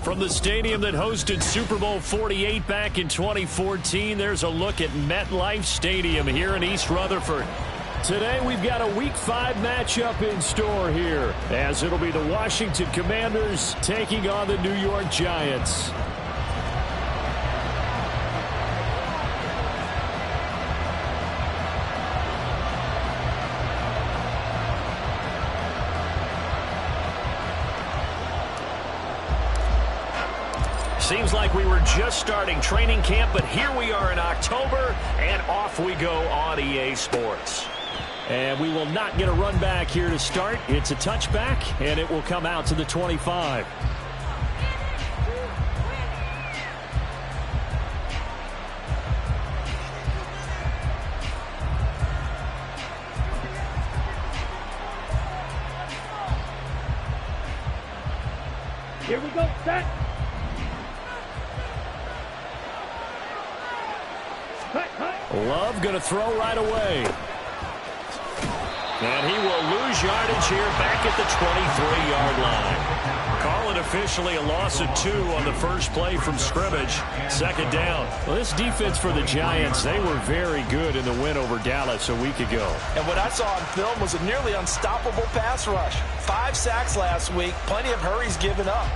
From the stadium that hosted Super Bowl 48 back in 2014, there's a look at MetLife Stadium here in East Rutherford. Today we've got a Week 5 matchup in store here, as it'll be the Washington Commanders taking on the New York Giants. Seems like we were just starting training camp, but here we are in October, and off we go on EA Sports. And we will not get a run back here to start. It's a touchback, and it will come out to the 25. Here we go, set. Love going to throw right away. And he will lose yardage here back at the 23-yard line. Call it officially a loss of 2 on the first play from scrimmage. Second down. Well, this defense for the Giants, they were very good in the win over Dallas a week ago. And what I saw on film was a nearly unstoppable pass rush. 5 sacks last week, plenty of hurries given up.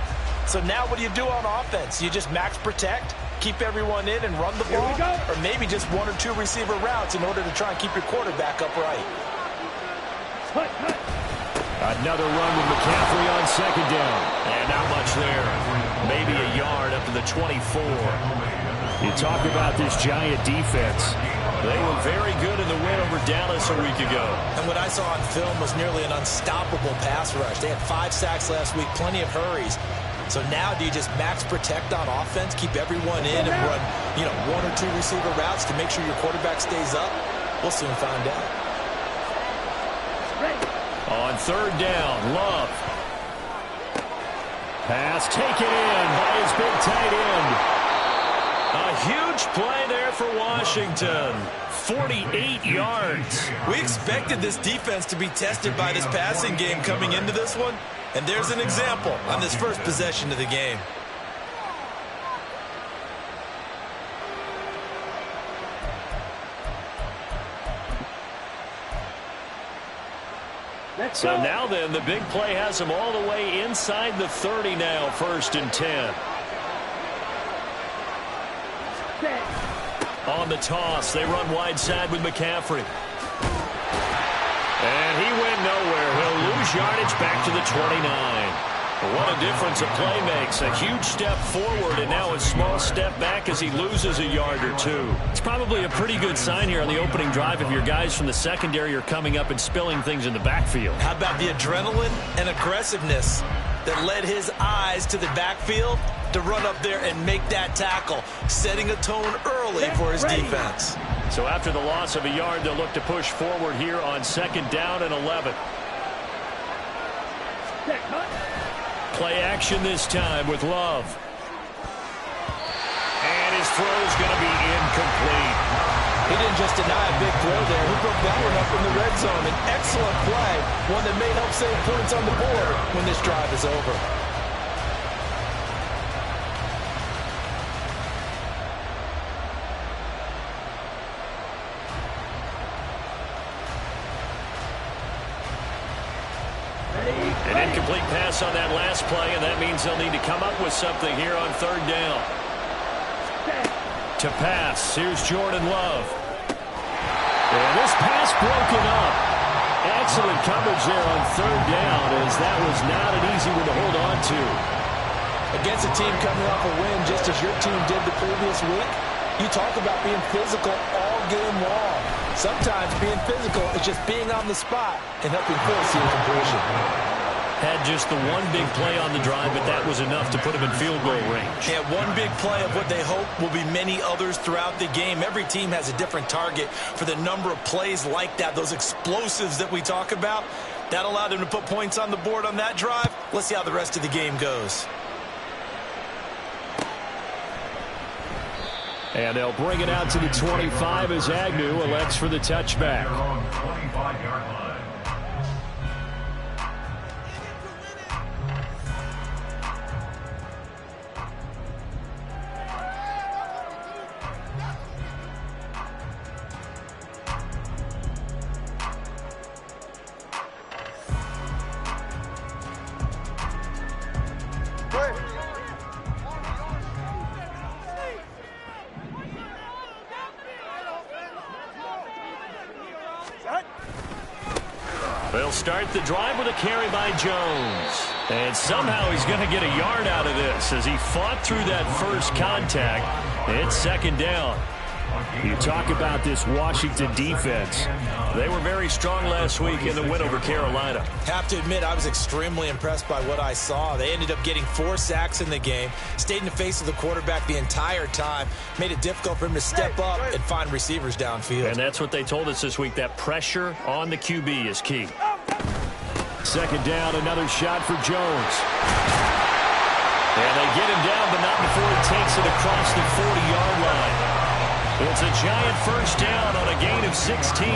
So now what do you do on offense? You just max protect, keep everyone in and run the ball? Or maybe just 1 or 2 receiver routes in order to try and keep your quarterback upright. Another run with McCaffrey on second down. And not much there. Maybe a yard up to the 24. You talk about this Giant defense. They were very good in the win over Dallas a week ago. And what I saw on film was nearly an unstoppable pass rush. They had 5 sacks last week, plenty of hurries. So now do you just max protect on offense, keep everyone in and run, 1 or 2 receiver routes to make sure your quarterback stays up? We'll soon find out. On third down, Love. Pass taken in by his big tight end. A huge play there for Washington. 48 yards. We expected this defense to be tested by this passing game coming into this one. And there's an example on this first possession of the game. So now then, the big play has him all the way inside the 30 now, 1st and 10. On the toss, they run wide side with McCaffrey. And he went nowhere. He'll lose yardage back to the 29. What a difference a play makes. A huge step forward and now a small step back as he loses a yard or 2. It's probably a pretty good sign here on the opening drive if your guys from the secondary are coming up and spilling things in the backfield. How about the adrenaline and aggressiveness that led his eyes to the backfield to run up there and make that tackle, setting a tone early for his defense. So after the loss of a yard, they'll look to push forward here on 2nd down and 11. Play action this time with Love. And his throw's going to be incomplete. He didn't just deny a big throw there. He broke that one up in the red zone. An excellent play, one that may help save points on the board when this drive is over. An incomplete pass on that last play, and that means they'll need to come up with something here on 3rd down. To pass, here's Jordan Love. And this pass broken up. Excellent coverage there on 3rd down, as that was not an easy one to hold on to. Against a team coming off a win just as your team did the previous week, you talk about being physical all game long. Sometimes being physical is just being on the spot and helping force the incompletion. Had just the one big play on the drive, but that was enough to put him in field goal range. Yeah, one big play of what they hope will be many others throughout the game. Every team has a different target for the number of plays like that, those explosives that we talk about. That allowed them to put points on the board on that drive. Let's see how the rest of the game goes. And they'll bring it out to the 25 as Agnew elects for the touchback. They'll start the drive with a carry by Jones. And somehow he's going to get a yard out of this as he fought through that first contact. It's second down. You talk about this Washington defense. They were very strong last week in the win over Carolina. Have to admit, I was extremely impressed by what I saw. They ended up getting 4 sacks in the game, stayed in the face of the quarterback the entire time, made it difficult for him to step up and find receivers downfield. And that's what they told us this week, that pressure on the QB is key. Second down, another shot for Jones. And they get him down, but not before he takes it across the 40-yard line. It's a giant first down on a gain of 16.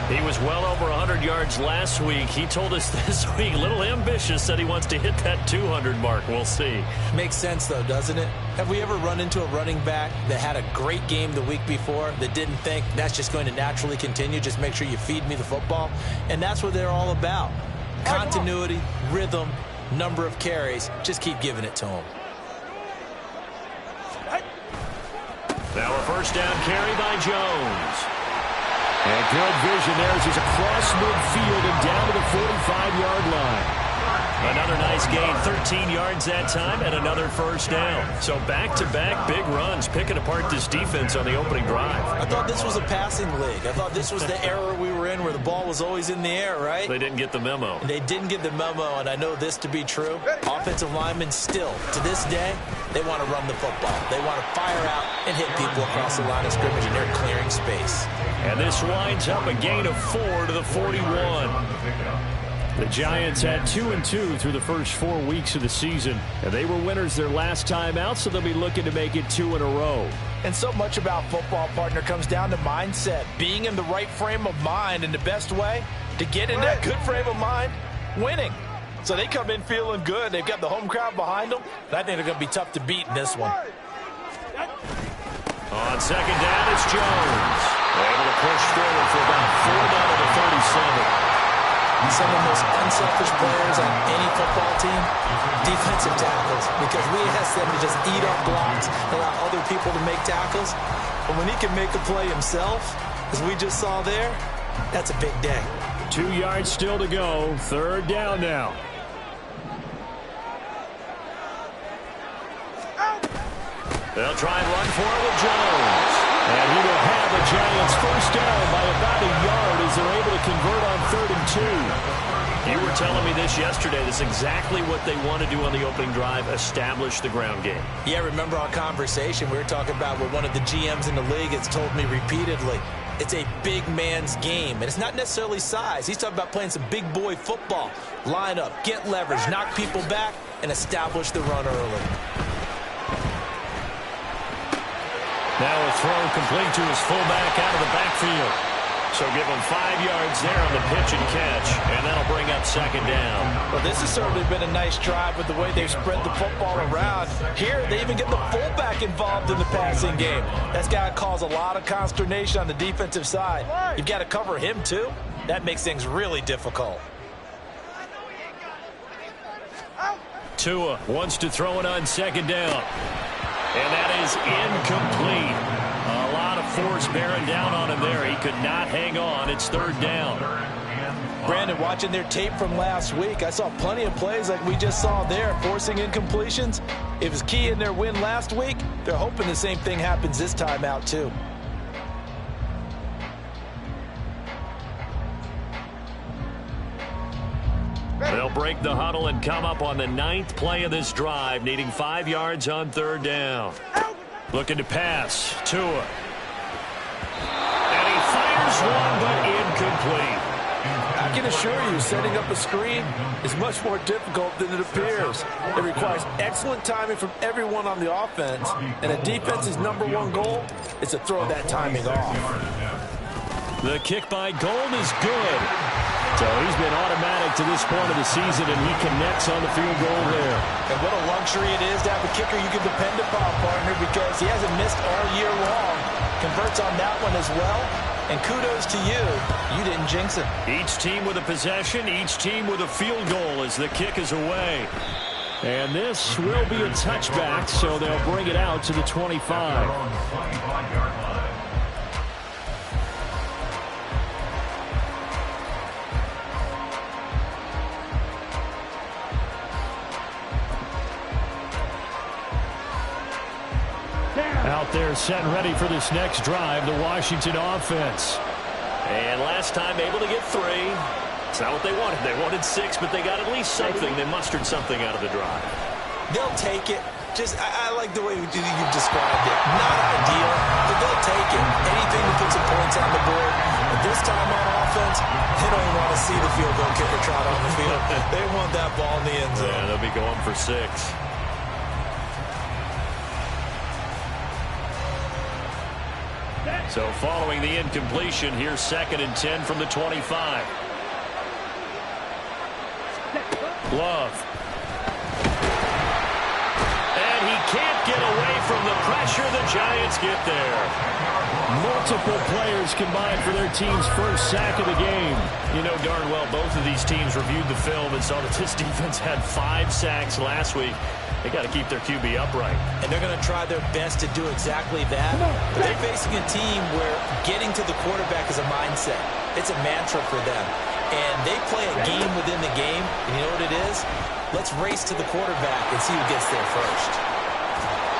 He was well over 100 yards last week. He told us this week, a little ambitious, said he wants to hit that 200 mark. We'll see. Makes sense, though, doesn't it? Have we ever run into a running back that had a great game the week before that didn't think that's just going to naturally continue? Just make sure you feed me the football. And that's what they're all about. Continuity, rhythm, number of carries. Just keep giving it to them. Now a first down carry by Jones. And good vision there as he's across midfield and down to the 45-yard line. Another nice gain, 13 yards that time, and another first down. So back-to-back big runs, picking apart this defense on the opening drive. I thought this was a passing league. I thought this was the era we were in where the ball was always in the air, right? They didn't get the memo. They didn't get the memo, and I know this to be true. Offensive linemen still, to this day, they want to run the football. They want to fire out and hit people across the line of scrimmage, and they're clearing space. And this winds up a gain of 4 to the 41. The Giants had 2-2 through the first 4 weeks of the season, and they were winners their last time out, so they'll be looking to make it 2 in a row. And so much about football, partner, comes down to mindset, being in the right frame of mind, and the best way to get in that good frame of mind, winning. So they come in feeling good. They've got the home crowd behind them, and I think they're going to be tough to beat in this one. On second down, it's Jones. Able to push forward for about 4 down to the 37. Some of the most unselfish players on any football team, defensive tackles, because we ask them to just eat up blocks, allow other people to make tackles. But when he can make a play himself, as we just saw there, that's a big day. 2 yards still to go. Third down now. They'll try and run for it with Jones. And he will have the Giants first down by about a yard as they're able to convert on 3rd and 2. You were telling me this yesterday. That's exactly what they want to do on the opening drive, establish the ground game. Yeah, remember our conversation we were talking about with one of the GMs in the league has told me repeatedly, it's a big man's game. And it's not necessarily size. He's talking about playing some big boy football. Line up, get leverage, knock people back, and establish the run early. Now a throw complete to his fullback out of the backfield. So give him 5 yards there on the pitch and catch, and that'll bring up second down. Well, this has certainly been a nice drive with the way they've spread the football around. Here, they even get the fullback involved in the passing game. That's got to cause a lot of consternation on the defensive side. You've got to cover him, too. That makes things really difficult. Tua wants to throw it on second down. And that is incomplete. A lot of force bearing down on him there. He could not hang on. It's third down. Brandon, watching their tape from last week, I saw plenty of plays like we just saw there, forcing incompletions. It was key in their win last week. They're hoping the same thing happens this time out, too. They'll break the huddle and come up on the 9th play of this drive, needing 5 yards on third down. Looking to pass. Tua. And he fires one, but incomplete. I can assure you, setting up a screen is much more difficult than it appears. It requires excellent timing from everyone on the offense, and a defense's #1 goal is to throw that timing off. The kick by Gold is good. So he's been automatic to this point of the season, and he connects on the field goal there. And what a luxury it is to have a kicker you can depend upon, partner, because he hasn't missed all year long. Converts on that one as well. And kudos to you. You didn't jinx it. Each team with a possession, each team with a field goal as the kick is away. And this will be a touchback, so they'll bring it out to the 25. out there setting ready for this next drive, the Washington offense. And last time able to get 3. It's not what they wanted. They wanted 6, but they got at least something. They mustered something out of the drive. They'll take it. I like the way you've described it. Not ideal, but they'll take it. Anything to put some points on the board. But this time on offense, they don't even want to see the field goal kicker trot on the field. They want that ball in the end zone. Yeah, they'll be going for 6. So following the incompletion, here's 2nd and 10 from the 25. Love. And he can't get away from the pressure. The Giants get there. Multiple players combined for their team's first sack of the game. You know darn well both of these teams reviewed the film and saw that this defense had 5 sacks last week. They got to keep their QB upright. And they're going to try their best to do exactly that. But they're facing a team where getting to the quarterback is a mindset. It's a mantra for them. And they play a game within the game. And you know what it is? Let's race to the quarterback and see who gets there first.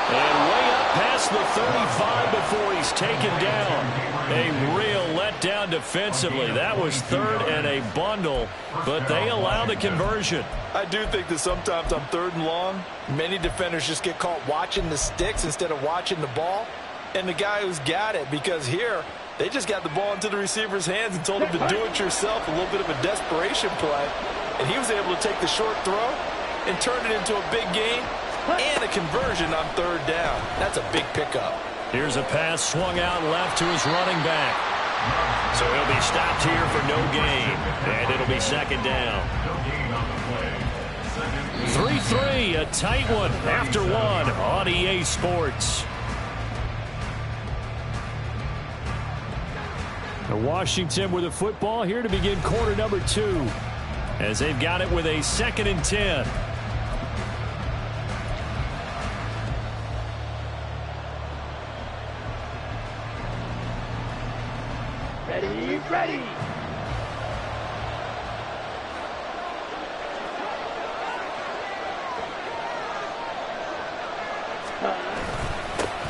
And way up past the 35 before he's taken down. A real letdown defensively. That was 3rd and a bundle, but they allow the conversion. I do think that sometimes on 3rd and long, many defenders just get caught watching the sticks instead of watching the ball. And the guy who's got it, because here, they just got the ball into the receiver's hands and told him to do it yourself, a little bit of a desperation play. And he was able to take the short throw and turn it into a big gain and a conversion on 3rd down. That's a big pickup. Here's a pass swung out left to his running back. So he'll be stopped here for no gain. And it'll be 2nd down. 3-3, a tight one after 1 on EA Sports. Washington with the football here to begin quarter number 2. As they've got it with a 2nd and 10. Ready.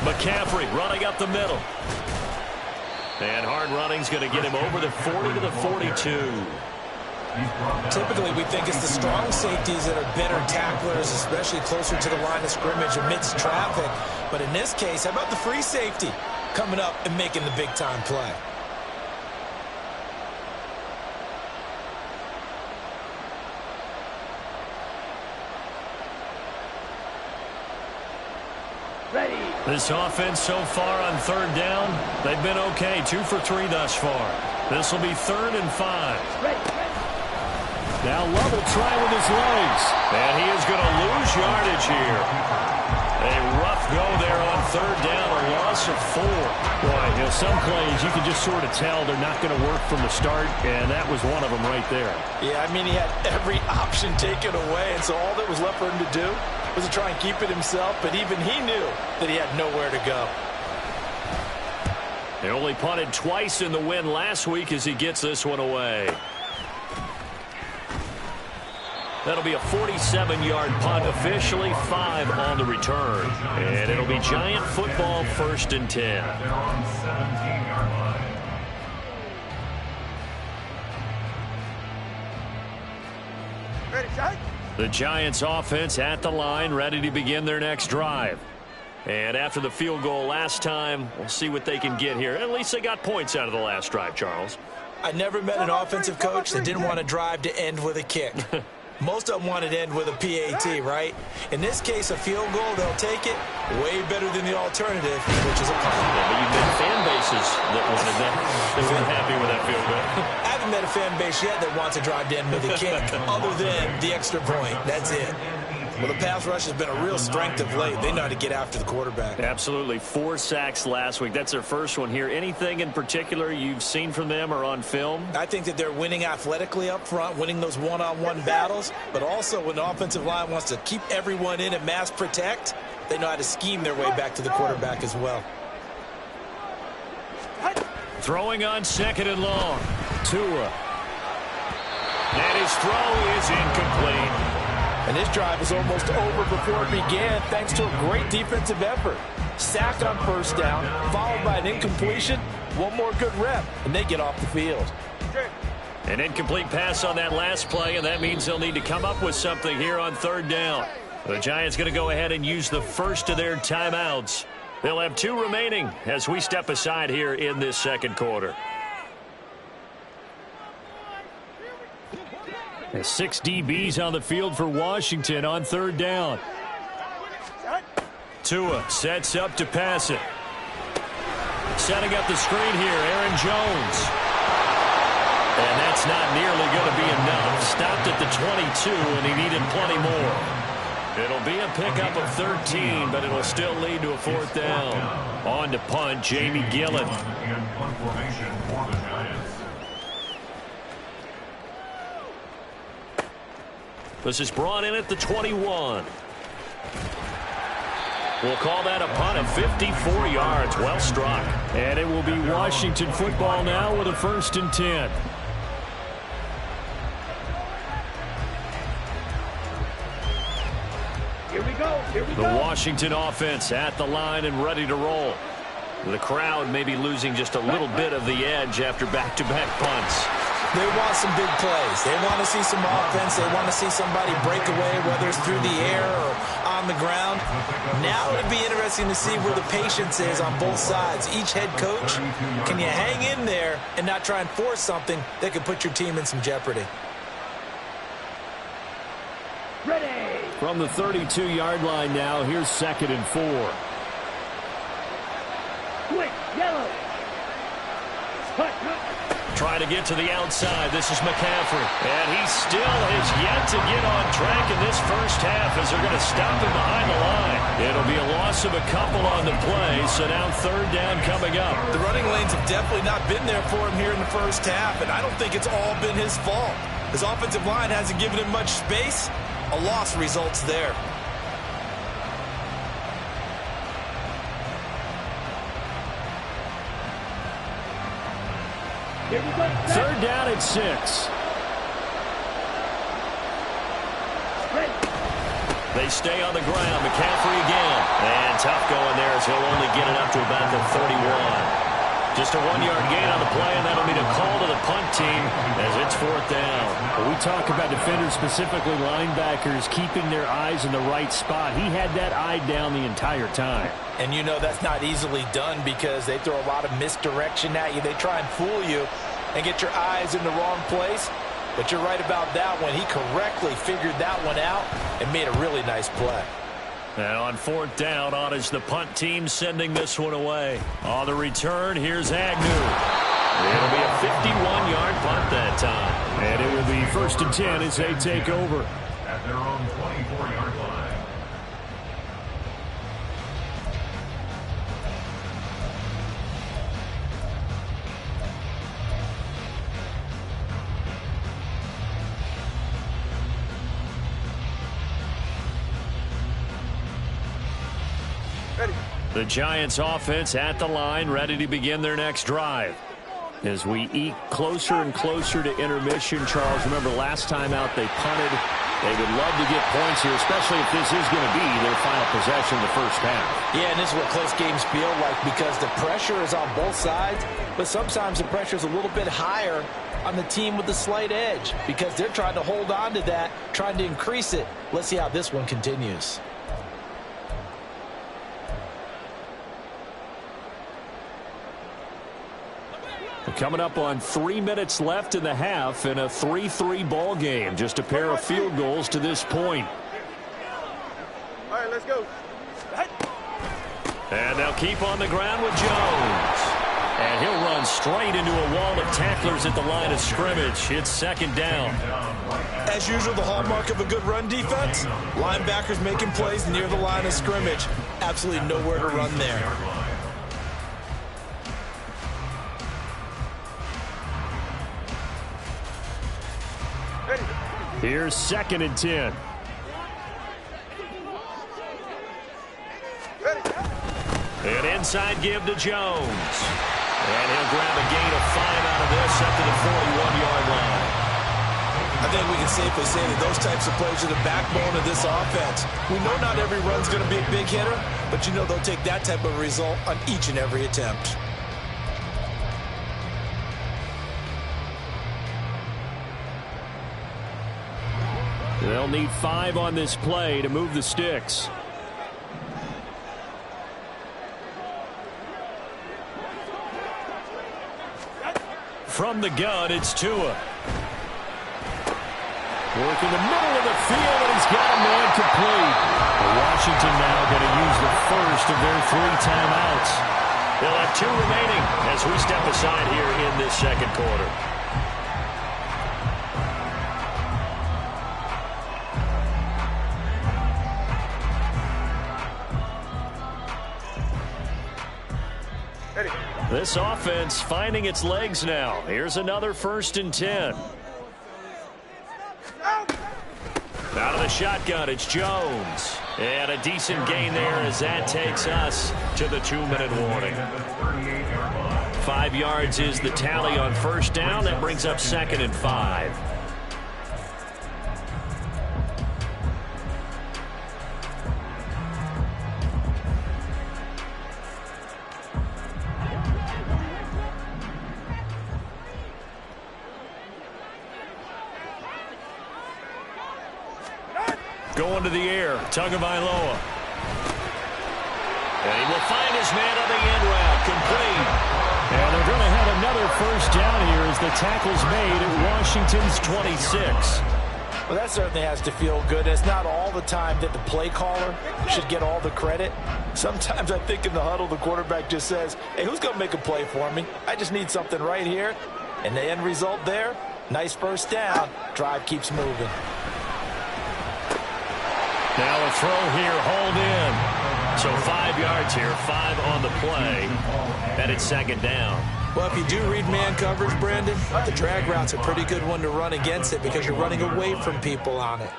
McCaffrey running up the middle. And hard running's going to get him over the 40 to the 42. Typically, we think it's the strong safeties that are better tacklers, especially closer to the line of scrimmage amidst traffic. But in this case, how about the free safety coming up and making the big-time play? Ready. This offense so far on 3rd down, they've been okay. 2 for 3 thus far. This will be 3rd and 5. Ready. Now Love will try with his legs. And he is going to lose yardage here. A rough go there on 3rd down, a loss of 4. Boy, you know, some plays you can just sort of tell they're not going to work from the start, and that was one of them right there. Yeah, I mean, he had every option taken away, and so all that was left for him to do was to try and keep it himself, but even he knew that he had nowhere to go. They only punted twice in the win last week as he gets this one away. That'll be a 47-yard punt, officially 5 on the return. And it'll be Giant football 1st and 10. Ready, shot. The Giants offense at the line, ready to begin their next drive. And after the field goal last time, we'll see what they can get here. At least they got points out of the last drive, Charles. I never met an offensive coach that didn't want to drive to end with a kick. Most of them wanted to end with a PAT, right? In this case, a field goal, they'll take it. Way better than the alternative, which is a punt. Yeah, but you've met fan bases that wanted that. They weren't happy with that field goal. I haven't met a fan base yet that wants to drive to end with a kick, other than the extra point. That's it. Well, the pass rush has been a real strength of late. They know how to get after the quarterback. Absolutely. 4 sacks last week. That's their first one here. Anything in particular you've seen from them or on film? I think that they're winning athletically up front, winning those one-on-one battles, but also when the offensive line wants to keep everyone in and mass protect, they know how to scheme their way back to the quarterback as well. Throwing on 2nd and long. Tua. And his throw is incomplete. And this drive was almost over before it began thanks to a great defensive effort. Sack on first down, followed by an incompletion. One more good rep, and they get off the field. An incomplete pass on that last play, and that means they'll need to come up with something here on third down. The Giants going to go ahead and use the first of their timeouts. They'll have 2 remaining as we step aside here in this second quarter. 6 DBs on the field for Washington on third down. Tua sets up to pass it. Setting up the screen here, Aaron Jones. And that's not nearly going to be enough. Stopped at the 22, and he needed plenty more. It'll be a pickup of 13, but it'll still lead to a fourth down. On to punt, Jamie Gillen. This is brought in at the 21. We'll call that a punt of 54 yards. Well struck. And it will be Washington football now with a 1st and 10. Here we go. Here we go. The Washington offense at the line and ready to roll. The crowd may be losing just a little bit of the edge after back-to-back punts. They want some big plays. They want to see some offense. They want to see somebody break away, whether it's through the air or on the ground. Now it'd be interesting to see where the patience is on both sides. Each head coach, can you hang in there and not try and force something that could put your team in some jeopardy? Ready. From the 32-yard line now, here's 2nd and 4. Quick, yellow. Cut. Trying to get to the outside. This is McCaffrey. And he still has yet to get on track in this first half as they're going to stop him behind the line. It'll be a loss of a couple on the play, so now third down coming up. The running lanes have definitely not been there for him here in the first half, and I don't think it's all been his fault. His offensive line hasn't given him much space. A loss results there. Here we go. Third down at 6. Ready. They stay on the ground. McCaffrey again. And tough going there as he'll only get it up to about the 31. Just a 1-yard gain on the play, and that'll be a call to the punt team as it's fourth down. Well, we talk about defenders, specifically linebackers, keeping their eyes in the right spot. He had that eye down the entire time. And you know that's not easily done because they throw a lot of misdirection at you. They try and fool you and get your eyes in the wrong place. But you're right about that one. He correctly figured that one out and made a really nice play. And on fourth down, on is the punt team sending this one away. On the return, here's Agnew. It'll be a 51-yard punt that time. And it will be 1st and 10 as they take over. At their own 24-yard line. The Giants offense at the line, ready to begin their next drive. As we eke closer and closer to intermission, Charles, remember last time out they punted. They would love to get points here, especially if this is going to be their final possession of the first half. Yeah, and this is what close games feel like because the pressure is on both sides, but sometimes the pressure is a little bit higher on the team with the slight edge because they're trying to hold on to that, trying to increase it. Let's see how this one continues. Coming up on 3 minutes left in the half in a 3-3 ball game. Just a pair of field goals to this point. All right, let's go. And they'll keep on the ground with Jones. And he'll run straight into a wall of tacklers at the line of scrimmage. It's 2nd down. As usual, the hallmark of a good run defense, linebackers making plays near the line of scrimmage. Absolutely nowhere to run there. Here's 2nd and 10. An inside give to Jones. And he'll grab a gain of 5 out of this up to the 41-yard line. I think we can safely say that those types of plays are the backbone of this offense. We know not every run's going to be a big hitter, but you know they'll take that type of result on each and every attempt. They'll need 5 on this play to move the sticks. From the gun, it's Tua. Working the middle of the field, and he's got a man complete. Washington now going to use the first of their 3 timeouts. They'll have 2 remaining as we step aside here in this second quarter. This offense finding its legs now. Here's another 1st and 10. Out of the shotgun, it's Jones. And a decent gain there as that takes us to the 2-minute warning. 5 yards is the tally on 1st down. That brings up 2nd and 5. Going to the air, Tagovailoa. And he will find his man on the end route, complete. And they're going to have another 1st down here as the tackle's made at Washington's 26. Well, that certainly has to feel good. It's not all the time that the play caller should get all the credit. Sometimes I think in the huddle, the quarterback just says, hey, who's going to make a play for me? I just need something right here. And the end result there, nice 1st down. Drive keeps moving. Now a throw here, hauled in. So 5 yards here, 5 on the play. And it's 2nd down. Well, if you do read man coverage, Brandon, the drag route's a pretty good one to run against it because you're running away from people on it.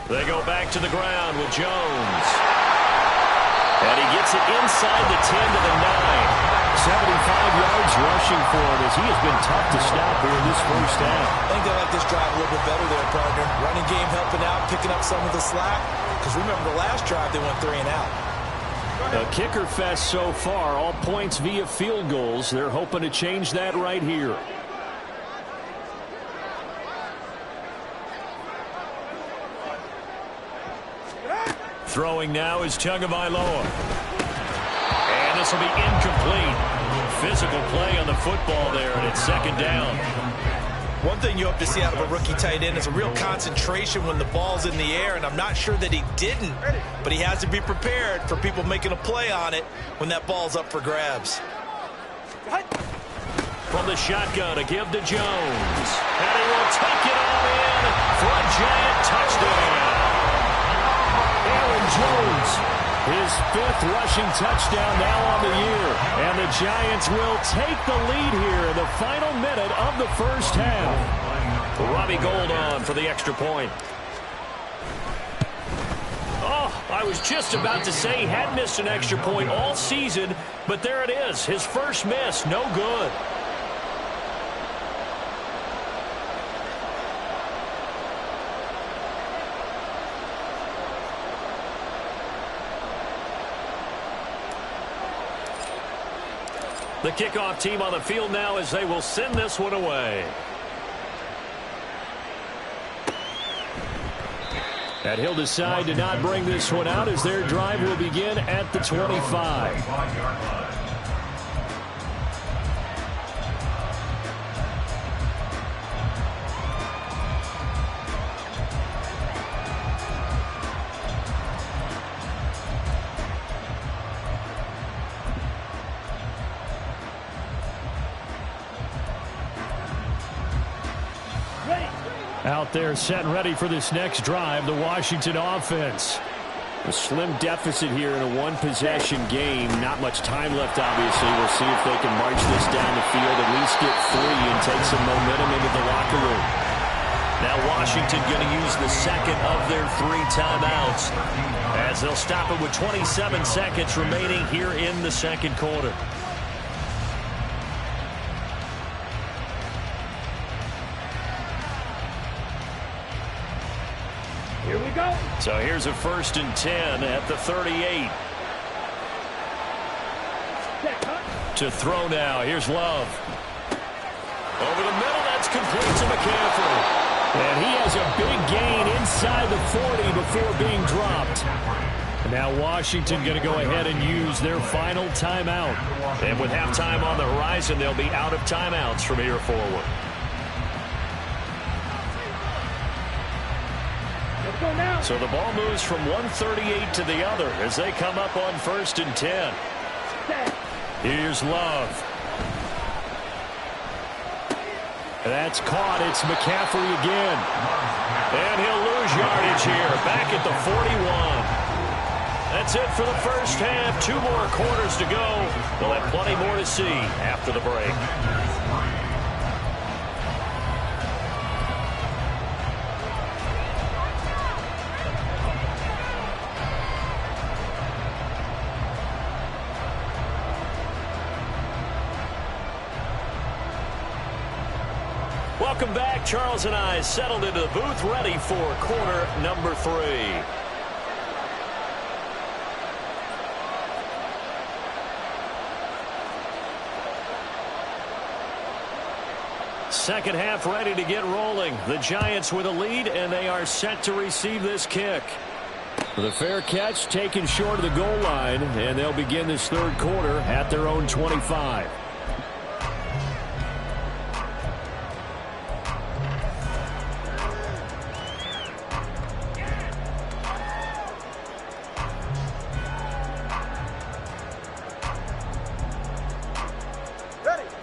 They go back to the ground with Jones. And he gets it inside the 10 to the 9. 75 yards rushing for him as he has been tough to stop here in this 1st half. I think they like this drive a little bit better there, partner. Running game helping out, picking up some of the slack. Because remember the last drive, they went 3 and out. A kicker fest so far, all points via field goals. They're hoping to change that right here. Throwing now is Tagovailoa. And this will be incomplete. Physical play on the football there, and it's 2nd down. One thing you hope to see out of a rookie tight end is a real concentration when the ball's in the air, and I'm not sure that he didn't, but he has to be prepared for people making a play on it when that ball's up for grabs. From the shotgun, a give to Jones. And he will take it all in for a giant touchdown. Aaron Jones, his 5th rushing touchdown now on the year. And the Giants will take the lead here in the final minute of the 1st half. Robbie Gould on for the extra point. Oh, I was just about to say he had missed an extra point all season, but there it is. His 1st miss, no good. The kickoff team on the field now as they will send this one away. And he'll decide to not bring this one out as their drive will begin at the 25. Out there set and ready for this next drive, the Washington offense. A slim deficit here in a 1-possession game. Not much time left, obviously. We'll see if they can march this down the field, at least get 3 and take some momentum into the locker room. Now Washington going to use the 2nd of their 3 timeouts as they'll stop it with 27 seconds remaining here in the 2nd quarter. Here we go. So here's a 1st and 10 at the 38. To throw now. Here's Love. Over the middle, that's complete to McCaffrey. And he has a big gain inside the 40 before being dropped. And now Washington going to go ahead and use their final timeout. And with halftime on the horizon, they'll be out of timeouts from here forward. Let's go now. So the ball moves from 138 to the other as they come up on 1st and 10. Here's Love. That's caught. It's McCaffrey again. And he'll lose yardage here. Back at the 41. That's it for the first half. 2 more quarters to go. We'll have plenty more to see after the break. Welcome back. Charles and I settled into the booth, ready for quarter number 3. Second half ready to get rolling. The Giants with a lead, and they are set to receive this kick. With a fair catch taken short of the goal line, and they'll begin this 3rd quarter at their own 25.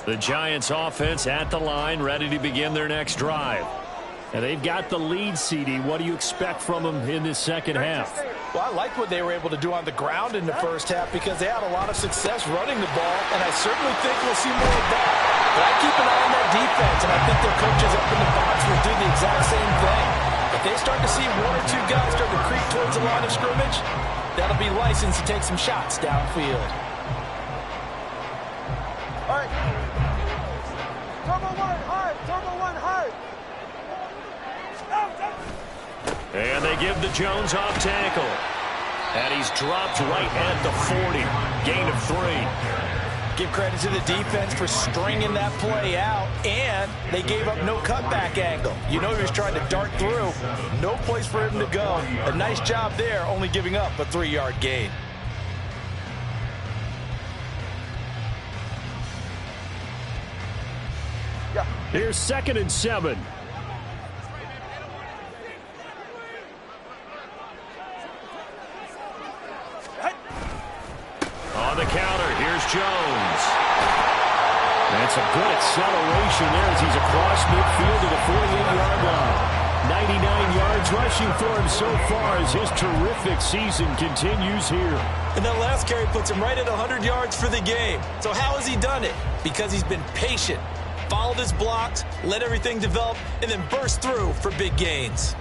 The Giants offense at the line, ready to begin their next drive. And they've got the lead, CD. What do you expect from them in this second half? Well, I like what they were able to do on the ground in the first half because they had a lot of success running the ball, and I certainly think we'll see more of that. But I keep an eye on that defense, and I think their coaches up in the box will do the exact same thing. If they start to see 1 or 2 guys start to creep towards the line of scrimmage, that'll be license to take some shots downfield. All right. Turbo 1 hard. Turbo 1 hard. And they give the Jones off tackle. And he's dropped right at the 40. Gain of 3. Give credit to the defense for stringing that play out, and they gave up no cutback angle. You know he was trying to dart through. No place for him to go. A nice job there, only giving up a 3-yard gain. Here's 2nd and 7. On the counter, here's Jones. That's a good acceleration there as he's across midfield to the 48-yard line. 99 yards rushing for him so far as his terrific season continues here. And that last carry puts him right at 100 yards for the game. So how has he done it? Because he's been patient, followed his blocks, let everything develop, and then burst through for big gains.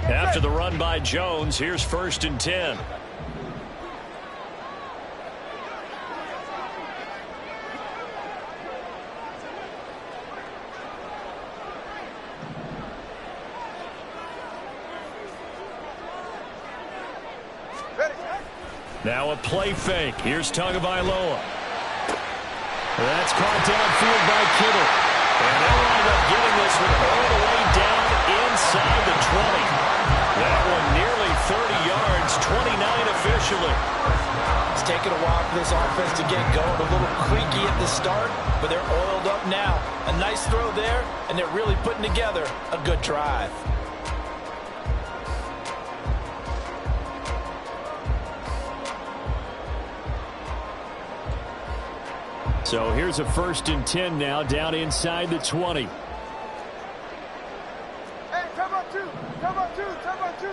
After the run by Jones, here's 1st and 10. Now a play fake. Here's Tagovailoa. That's caught downfield by Kittle. And they'll wind up getting this one all the way down inside the 20. That one nearly 30 yards, 29 officially. It's taken a while for this offense to get going. A little creaky at the start, but they're oiled up now. A nice throw there, and they're really putting together a good drive. So here's a 1st and 10 now down inside the 20. Hey, turbo 2. Turbo 2. Turbo 2.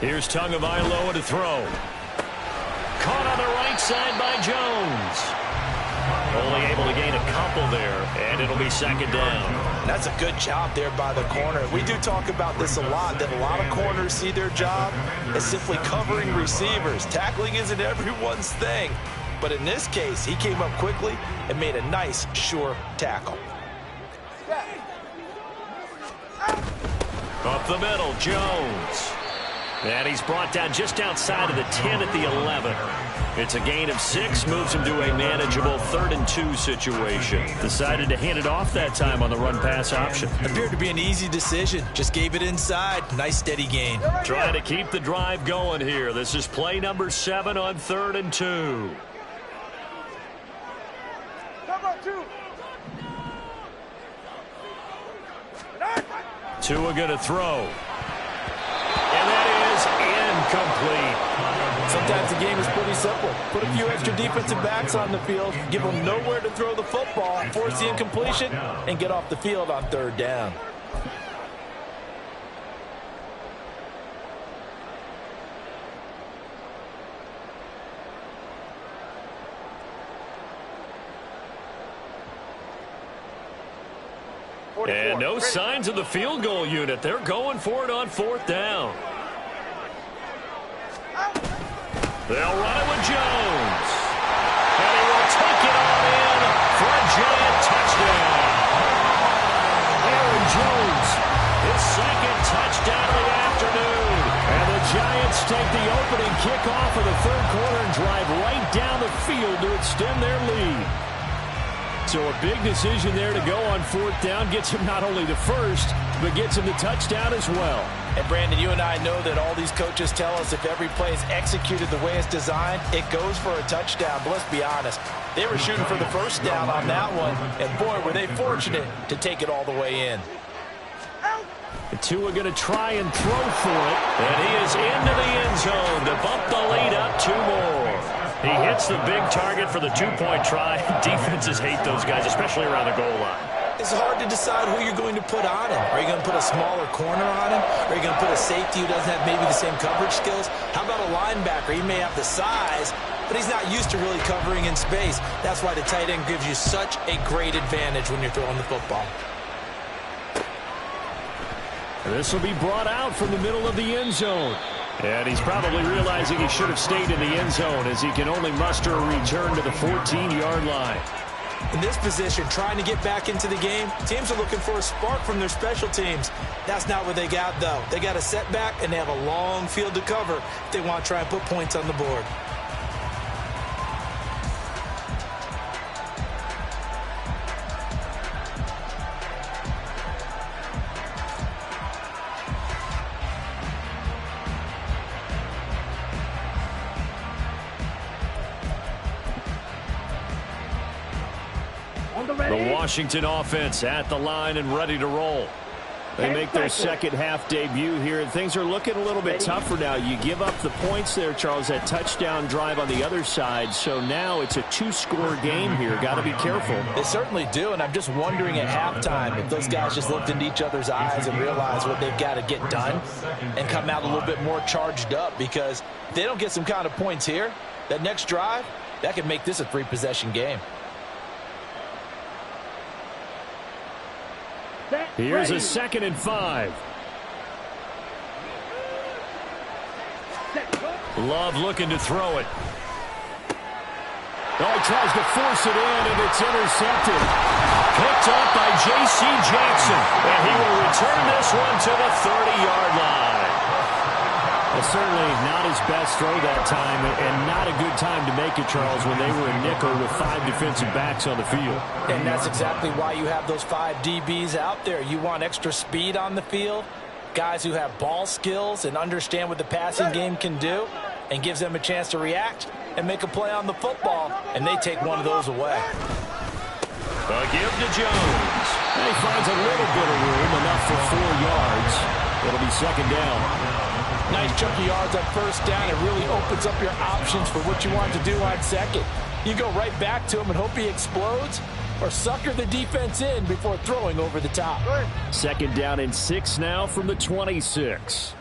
Here's Tagovailoa to throw. Caught on the right side by Jones. Only able to gain a couple there, and it'll be 2nd down. That's a good job there by the corner. We do talk about this a lot, that a lot of corners see their job as simply covering receivers. Tackling isn't everyone's thing. But in this case, he came up quickly and made a nice, sure tackle. Up the middle, Jones. And he's brought down just outside of the 10 at the 11. It's a gain of 6, moves him to a manageable 3rd and 2 situation. Decided to hand it off that time on the run-pass option. Appeared to be an easy decision. Just gave it inside. Nice, steady gain. Trying to keep the drive going here. This is play number 7 on 3rd and 2. Tua going to throw. And that is incomplete. Sometimes the game is pretty simple. Put a few extra defensive backs on the field, give them nowhere to throw the football, force the incompletion, and get off the field on 3rd down. And no signs of the field goal unit. They're going for it on 4th down. They'll run it with Jones. And he will take it all in for a giant touchdown. Aaron Jones, his 2nd touchdown of the afternoon. And the Giants take the opening kickoff of the 3rd quarter and drive right down the field to extend their lead. So a big decision there to go on 4th down. Gets him not only the 1st, but gets him the touchdown as well. And Brandon, you and I know that all these coaches tell us if every play is executed the way it's designed, it goes for a touchdown. But let's be honest, they were shooting for the 1st down on that one. And boy, were they fortunate to take it all the way in. Tua going to try and throw for it. And he is into the end zone to bump the lead up 2 more. He hits the big target for the 2-point try. Defenses hate those guys, especially around the goal line. It's hard to decide who you're going to put on him. Are you going to put a smaller corner on him? Are you going to put a safety who doesn't have maybe the same coverage skills? How about a linebacker? He may have the size, but he's not used to really covering in space. That's why the tight end gives you such a great advantage when you're throwing the football. And this will be brought out from the middle of the end zone. And he's probably realizing he should have stayed in the end zone as he can only muster a return to the 14-yard line. In this position, trying to get back into the game, teams are looking for a spark from their special teams. That's not what they got, though. They got a setback, and they have a long field to cover if they want to try and put points on the board. The Washington offense at the line and ready to roll. They make their 2nd half debut here, and things are looking a little bit tougher now. You give up the points there, Charles, that touchdown drive on the other side. So now it's a 2-score game here. Got to be careful. They certainly do, and I'm just wondering at halftime if those guys just looked into each other's eyes and realized what they've got to get done and come out a little bit more charged up, because if they don't get some kind of points here, that next drive, that could make this a 3-possession game. Here's a 2nd and 5. Love looking to throw it. Oh, he tries to force it in, and it's intercepted. Picked up by J.C. Jackson. And he will return this one to the 30-yard line. Well, certainly not his best throw that time, and not a good time to make it, Charles, when they were a nickel with 5 defensive backs on the field. And that's exactly why you have those 5 DBs out there. You want extra speed on the field, guys who have ball skills and understand what the passing game can do, and gives them a chance to react and make a play on the football, and they take one of those away. A give to Jones. And he finds a little bit of room, enough for 4 yards. It'll be 2nd down. Nice chunky yards on 1st down. It really opens up your options for what you want to do on 2nd. You go right back to him and hope he explodes, or sucker the defense in before throwing over the top. 2nd down and 6 now from the 26.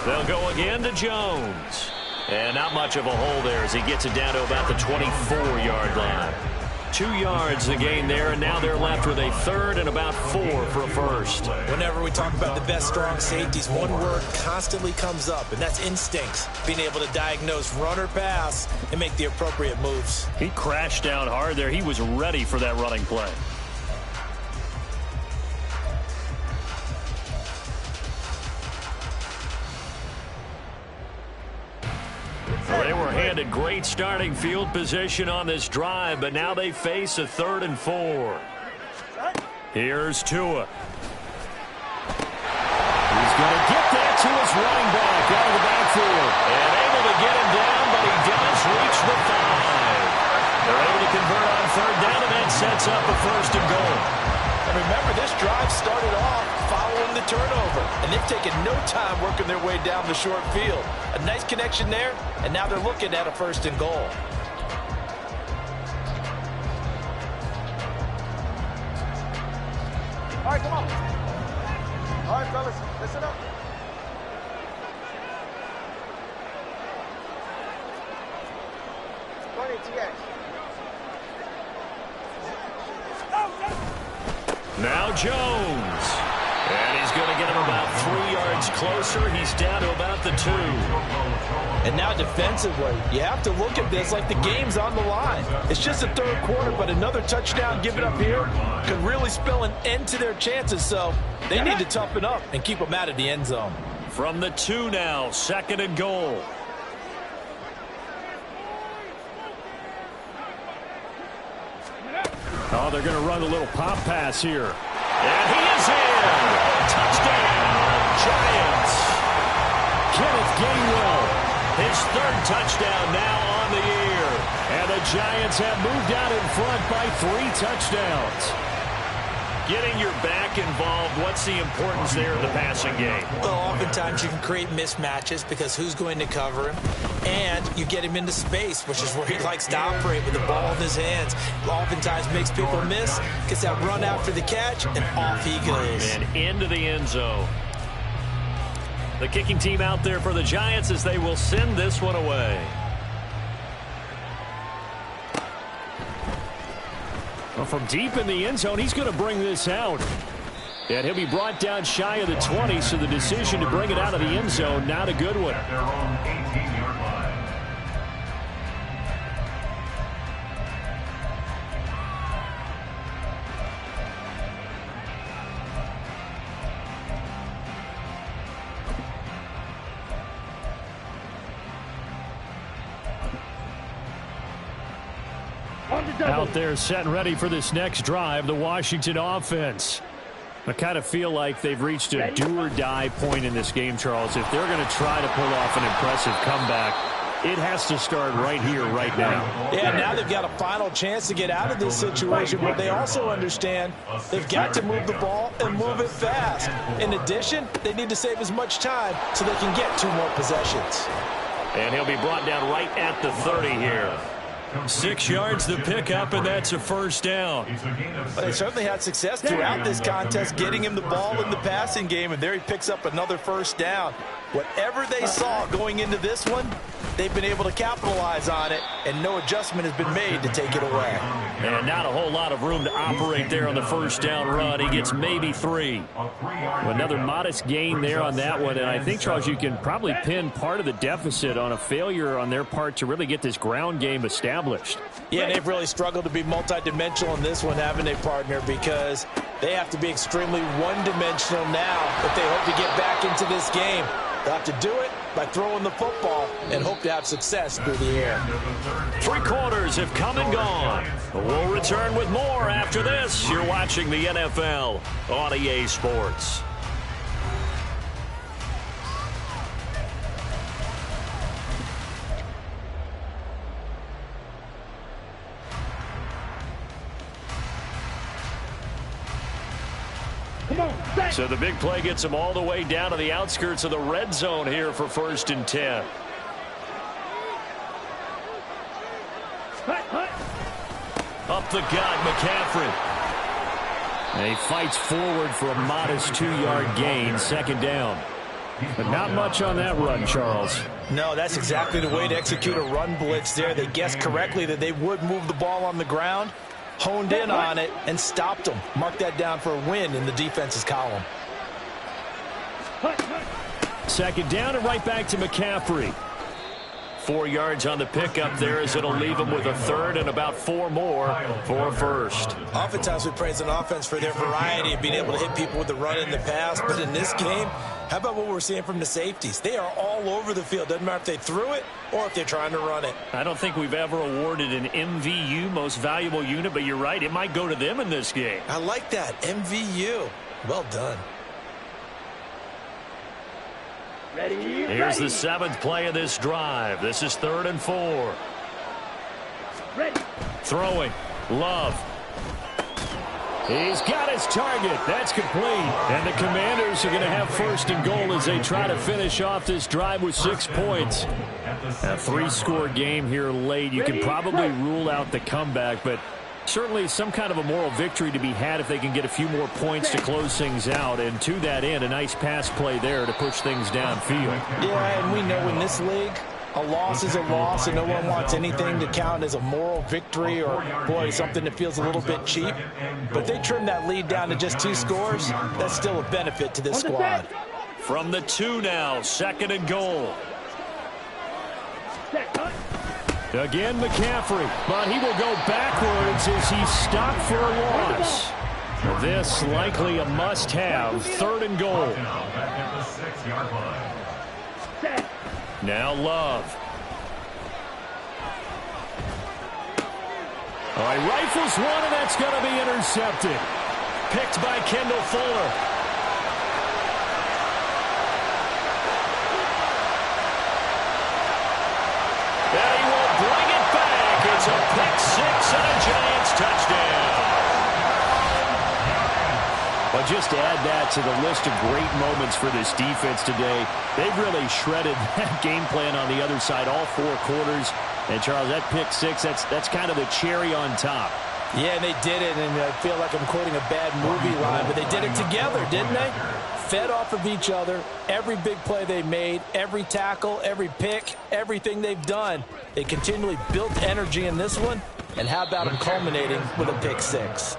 They'll go again to Jones. And not much of a hole there as he gets it down to about the 24-yard line. 2 yards the gain there, and now they're left with a third and about 4 for a first. Whenever we talk about the best strong safeties, one word constantly comes up, and that's instincts. Being able to diagnose run or pass and make the appropriate moves. He crashed down hard there. He was ready for that running play. They were handed great starting field position on this drive, but now they face a 3rd and 4. Here's Tua. He's going to get that to his running back out of the backfield. And able to get him down, but he does reach the 5. They're able to convert on 3rd down, and that sets up a 1st and goal. And remember, this drive started off following the turnover, and they've taken no time working their way down the short field. A nice connection there, and now they're looking at a 1st and goal. All right, come on. All right, fellas, listen up. Now Jones. And he's going to get him about 3 yards closer. He's down to about the 2. And now defensively, you have to look at this like the game's on the line. It's just a 3rd quarter, but another touchdown given up here could really spell an end to their chances. So they need to toughen up and keep them out of the end zone. From the 2 now, 2nd and goal. Oh, they're going to run a little pop pass here. And he is in. Touchdown, Giants. Kenneth Gainwell. His 3rd touchdown now on the year. And the Giants have moved out in front by 3 touchdowns. Getting your back involved, what's the importance there in the passing game? Well, oftentimes you can create mismatches because who's going to cover him? And you get him into space, which is where he likes to operate with the ball in his hands. Oftentimes makes people miss, gets that run after the catch, and off he goes. And into the end zone. The kicking team out there for the Giants as they will send this one away. Well, from deep in the end zone, he's going to bring this out. And he'll be brought down shy of the 20, so the decision to bring it out of the end zone, not a good one. At their own 18-yard line. Out there set and ready for this next drive, the Washington offense. I kind of feel like they've reached a do-or-die point in this game, Charles. If they're going to try to pull off an impressive comeback, it has to start right here, right now. Yeah, now they've got a final chance to get out of this situation, but they also understand they've got to move the ball and move it fast. In addition, they need to save as much time so they can get 2 more possessions. And he'll be brought down right at the 30 here. 6 yards the pickup, and that's a 1st down. But they certainly had success throughout this contest, getting him the ball in the passing game, and there he picks up another 1st down. Whatever they saw going into this one, they've been able to capitalize on it, and no adjustment has been made to take it away. And not a whole lot of room to operate there on the 1st down run. He gets maybe 3. Another modest gain there on that one, and I think, Charles, you can probably pin part of the deficit on a failure on their part to really get this ground game established. Yeah, they've really struggled to be multidimensional in this one, haven't they, partner, because they have to be extremely one-dimensional now if they hope to get back into this game. They'll have to do it by throwing the football and hope to have success through the air. 3 quarters have come and gone. We'll return with more after this. You're watching the NFL on EA Sports. So the big play gets them all the way down to the outskirts of the red zone here for 1st and 10. Up the gut, McCaffrey. And he fights forward for a modest 2-yard gain, 2nd down. But not much on that run, Charles. No, that's exactly the way to execute a run blitz there. They guessed correctly that they would move the ball on the ground, honed in on it and stopped them. Mark that down for a win in the defense's column. Second down and right back to McCaffrey. 4 yards on the pickup there as it'll leave them with a third and about 4 more for a first. Oftentimes we praise an offense for their variety of being able to hit people with the run and the pass, but in this game, how about what we're seeing from the safeties? They are all over the field. Doesn't matter if they threw it or if they're trying to run it. I don't think we've ever awarded an MVU, most valuable unit, but you're right, it might go to them in this game. I like that, MVU. Well done. Here's the 7th play of this drive. This is 3rd and 4. Throwing. Love. He's got his target. That's complete. And the Commanders are going to have 1st and goal as they try to finish off this drive with 6 points. A 3-score game here late. You can probably rule out the comeback, but certainly some kind of a moral victory to be had if they can get a few more points to close things out. And to that end, a nice pass play there to push things downfield. Yeah, and we know in this league, a loss is a loss, and no one wants anything to count as a moral victory or, boy, something that feels a little bit cheap. But they trim that lead down to just 2 scores. That's still a benefit to this squad. From the 2 now, 2nd and goal. Again, McCaffrey, but he will go backwards as he's stopped for a loss. This likely a must-have, 3rd and goal. Now Love. All right, rifles one, and that's going to be intercepted. Picked by Kendall Fuller. And he will bring it back. It's a pick-6 and a Giants touchdown. Well, just to add that to the list of great moments for this defense today, they've really shredded that game plan on the other side all 4 quarters. And, Charles, that pick-6, that's kind of the cherry on top. Yeah, and they did it, and I feel like I'm quoting a bad movie line, but they did it together, didn't they? Fed off of each other, every big play they made, every tackle, every pick, everything they've done. They continually built energy in this one, and how about them culminating with a pick-6?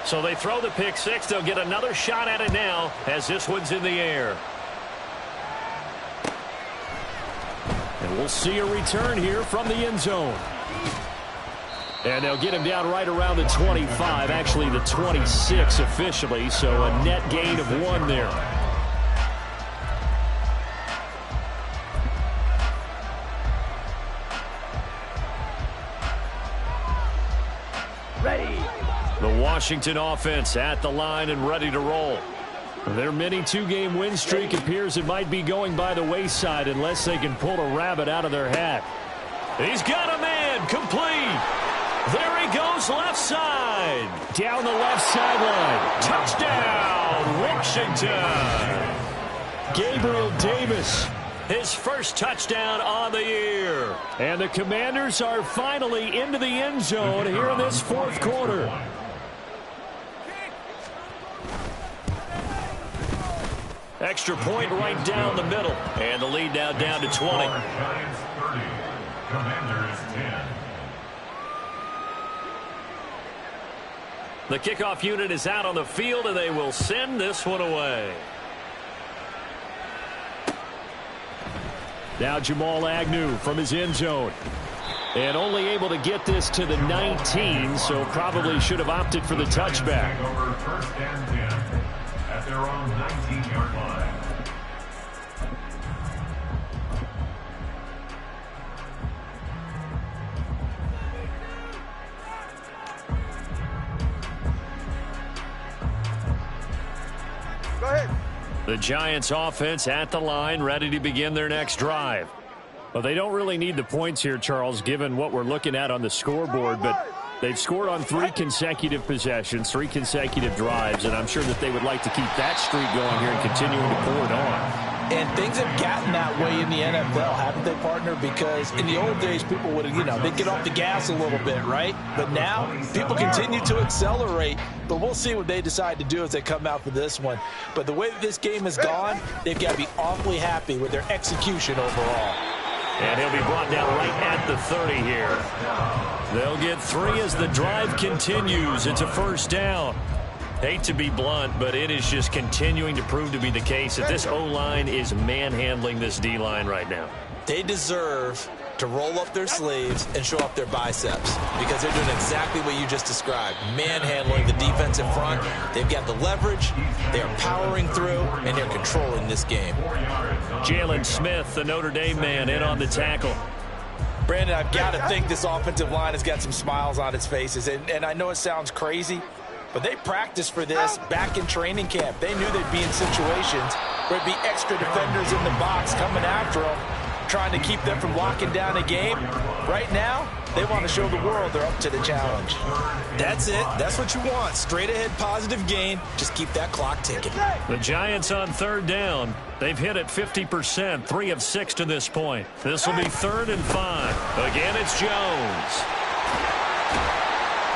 So they throw the pick-6. They'll get another shot at it now as this one's in the air. And we'll see a return here from the end zone. And they'll get him down right around the 25, actually the 26 officially, so a net gain of 1 there. The Washington offense at the line and ready to roll. Their mini 2-game win streak appears it might be going by the wayside unless they can pull a rabbit out of their hat. He's got a man, complete. There he goes, left side. Down the left sideline. Touchdown, Washington. Gabriel Davis. His first touchdown on the year. And the Commanders are finally into the end zone here in this 4th quarter. Extra point right down the middle. And the lead now down to 20. Giants 30, Commanders 10. The kickoff unit is out on the field, and they will send this one away. Now Jamal Agnew from his end zone. And only able to get this to the 19, so probably should have opted for the touchback. Over 1st and 10 at their own 19-yard line. Go ahead. The Giants offense at the line, ready to begin their next drive. Well, they don't really need the points here, Charles, given what we're looking at on the scoreboard, but they've scored on 3 consecutive possessions, 3 consecutive drives, and I'm sure that they would like to keep that streak going here and continuing to pour it on. And things have gotten that way in the NFL, haven't they, partner? Because in the old days, people would, they'd get off the gas a little bit, right? But now, people continue to accelerate. But we'll see what they decide to do as they come out for this one. But the way that this game has gone, they've got to be awfully happy with their execution overall. And he'll be brought down right at the 30 here. They'll get 3 as the drive continues. It's a first down. Hate to be blunt, but it is just continuing to prove to be the case that this O-line is manhandling this D-line right now. They deserve to roll up their sleeves and show off their biceps because they're doing exactly what you just described, manhandling the defensive front. They've got the leverage, they're powering through, and they're controlling this game. Jalen Smith, the Notre Dame man, in on the tackle. Brandon, I've got to think this offensive line has got some smiles on its faces, and I know it sounds crazy, but they practiced for this back in training camp. They knew they'd be in situations where there'd be extra defenders in the box coming after them, trying to keep them from locking down a game. Right now, they want to show the world they're up to the challenge. That's it. That's what you want. Straight ahead positive game. Just keep that clock ticking. The Giants on third down. They've hit it 50%, 3 of 6 to this point. This will be 3rd and 5. Again, it's Jones.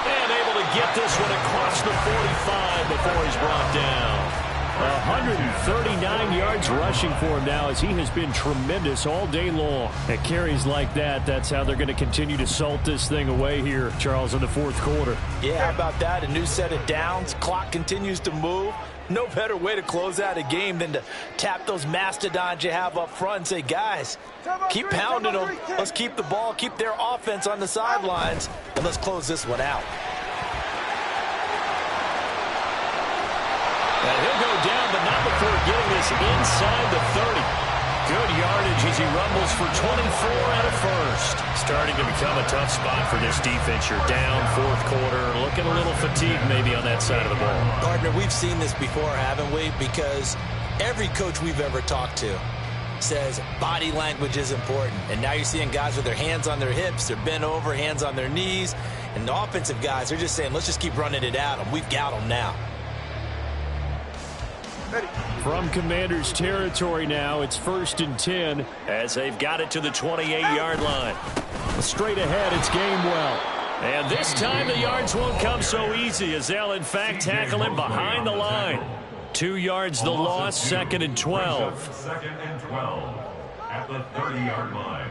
And able to get this one across the 45 before he's brought down. 139 yards rushing for him now as he has been tremendous all day long. At carries like that, that's how they're going to continue to salt this thing away here, Charles, in the 4th quarter. Yeah, how about that? A new set of downs. Clock continues to move. No better way to close out a game than to tap those mastodons you have up front and say, guys, keep pounding them. Let's keep the ball, keep their offense on the sidelines, and let's close this one out. And he'll go down, but not before getting this inside the 30. Good yardage as he rumbles for 24 and a first. Starting to become a tough spot for this defense. You're down 4th quarter, looking a little fatigued maybe on that side of the ball. Partner, we've seen this before, haven't we? Because every coach we've ever talked to says body language is important. And now you're seeing guys with their hands on their hips, they're bent over, hands on their knees. And the offensive guys, they're just saying, let's just keep running it at them. We've got them now. From Commanders territory now, it's 1st and 10 as they've got it to the 28-yard line. Straight ahead, it's Gainwell. And this time the yards won't come so easy as they'll in fact tackle him behind the line. 2 yards the loss, 2nd and 12. 2nd and 12 at the 30-yard line.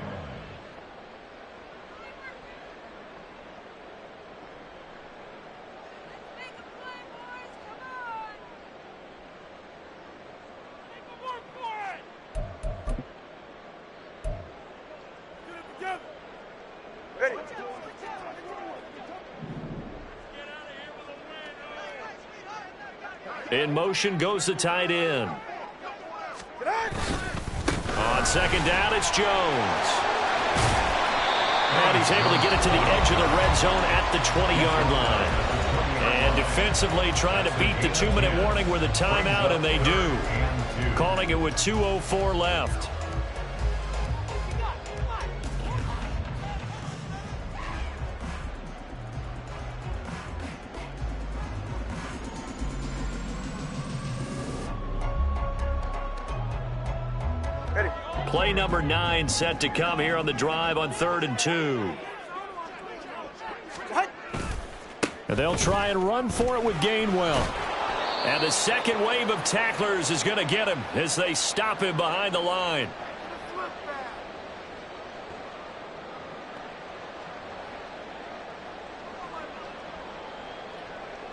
In motion goes the tight end. On 2nd down, it's Jones. And he's able to get it to the edge of the red zone at the 20-yard line. And defensively trying to beat the 2-minute warning with a timeout, and they do. Calling it with 2:04 left. Play number 9 set to come here on the drive on 3rd and 2. And they'll try and run for it with Gainwell. And the second wave of tacklers is going to get him as they stop him behind the line.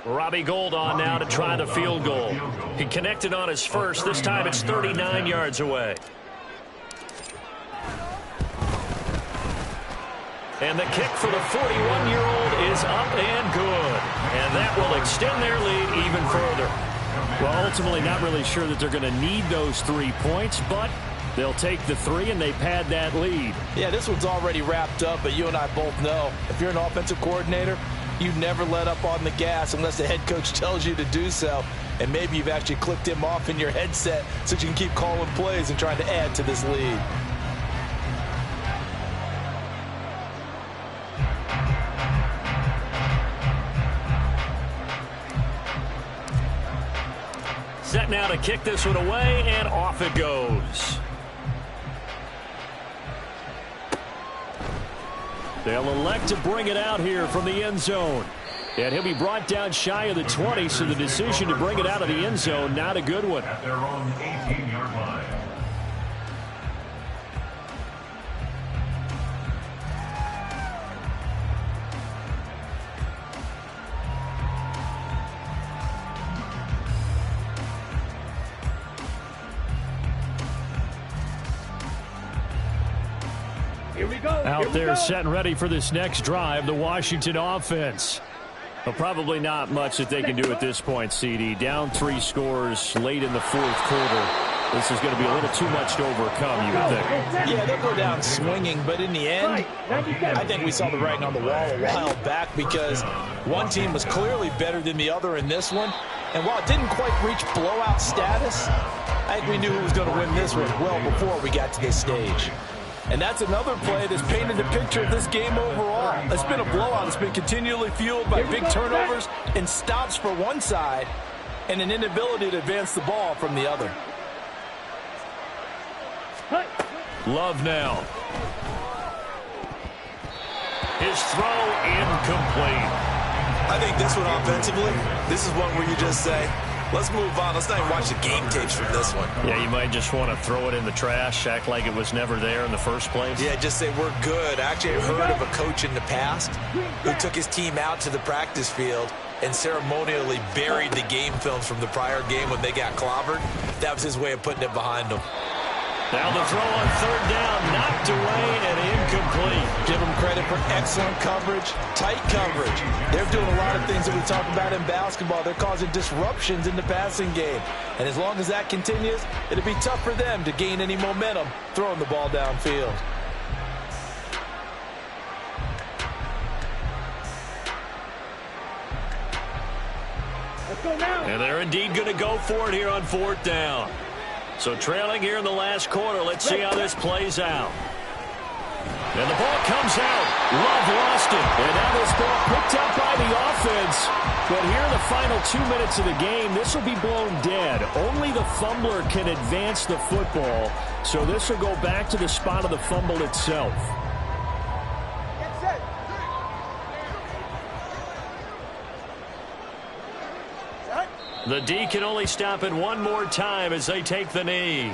Robbie Gould on now to try the field goal. He connected on his first. This time it's 39 yards away. And the kick for the 41-year-old is up and good. And that will extend their lead even further. Well, ultimately not really sure that they're going to need those 3 points, but they'll take the 3 and they pad that lead. Yeah, this one's already wrapped up, but you and I both know if you're an offensive coordinator, you never let up on the gas unless the head coach tells you to do so. And maybe you've actually clicked him off in your headset so you can keep calling plays and trying to add to this lead. set now to kick this one away, and off it goes. They'll elect to bring it out here from the end zone. And he'll be brought down shy of the 20, so the decision to bring it out of the end zone, not a good one. At their own 18-yard line. Out there set and ready for this next drive, the Washington offense. Well, probably not much that they can do at this point, CD. Down 3 scores late in the fourth quarter. This is going to be a little too much to overcome, you would think. Yeah, they'll go down swinging, but in the end, I think we saw the writing on the wall a while back because one team was clearly better than the other in this one. And while it didn't quite reach blowout status, I think we knew who was going to win this one well before we got to this stage. And that's another play that's painted the picture of this game overall. It's been a blowout. It's been continually fueled by big turnovers and stops for one side and an inability to advance the ball from the other. Love now. His throw incomplete. I think this one offensively, this is one where you just say, let's move on. Let's not even watch the game tapes from this one. Yeah, you might just want to throw it in the trash, act like it was never there in the first place. Yeah, just say we're good. Actually, I heard of a coach in the past who took his team out to the practice field and ceremonially buried the game films from the prior game when they got clobbered. That was his way of putting it behind them. Now the throw on third down, knocked away and incomplete. Give them credit for excellent coverage, tight coverage. They're doing a lot of things that we talk about in basketball. They're causing disruptions in the passing game. And as long as that continues, it'll be tough for them to gain any momentum throwing the ball downfield. And they're indeed going to go for it here on fourth down. So trailing here in the last quarter. Let's see how this plays out. And the ball comes out. Love lost it. And now this ball picked up by the offense. But here in the final 2 minutes of the game, this will be blown dead. Only the fumbler can advance the football. So this will go back to the spot of the fumble itself. The D can only stop it one more time as they take the knee.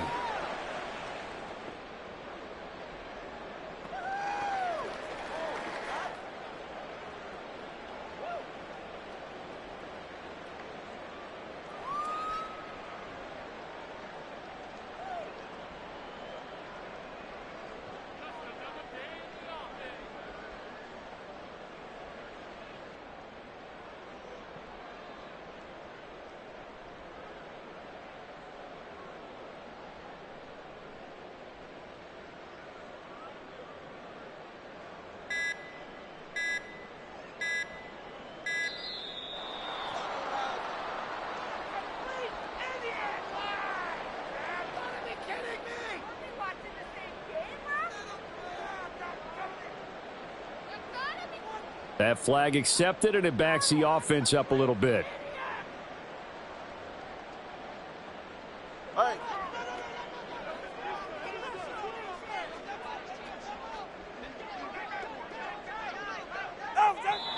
That flag accepted, and it backs the offense up a little bit.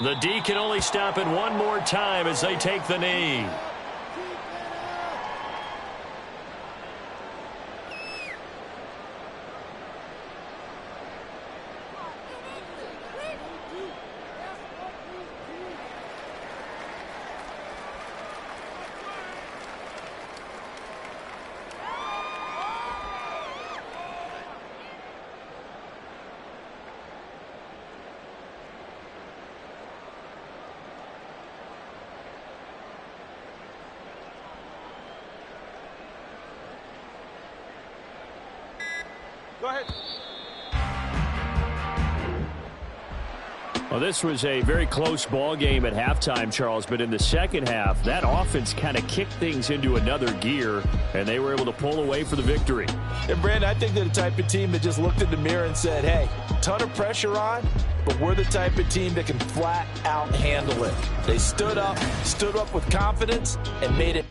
The D can only stop it one more time as they take the knee. Go ahead. Well, this was a very close ball game at halftime, Charles, but in the second half, that offense kind of kicked things into another gear, and they were able to pull away for the victory. And, Brandon, I think they're the type of team that just looked in the mirror and said, hey, ton of pressure on, but we're the type of team that can flat out handle it. They stood up with confidence, and made it.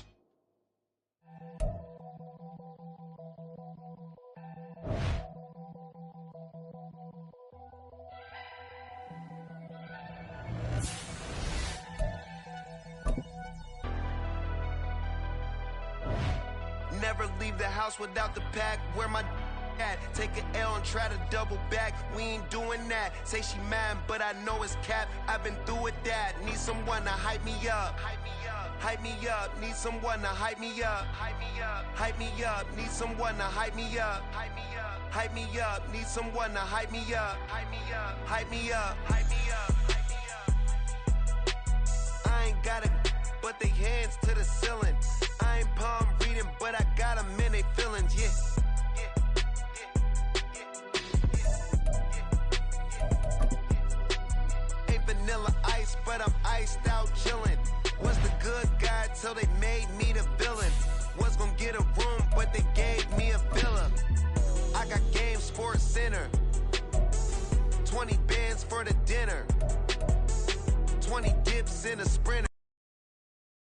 Never leave the house without the pack. Where my at? Take an L and try to double back. We ain't doing that. Say she mad, but I know it's cap. I've been through with that. Need someone to hype me up. Hype me up. Need someone to hype me up. Hype me up. Need someone to hype me up. Hype me up. Need someone to hype me up. Hype me up. I ain't got it, but they hands to the ceiling. I ain't palm reading, but I got them in they feelings, yeah. Ain't vanilla ice, but I'm iced out chillin'. Was the good guy till they made me the villain. Was gonna get a room, but they gave me a villa. I got Game Sports Center. 20 bands for the dinner. 20 dips in a Sprinter.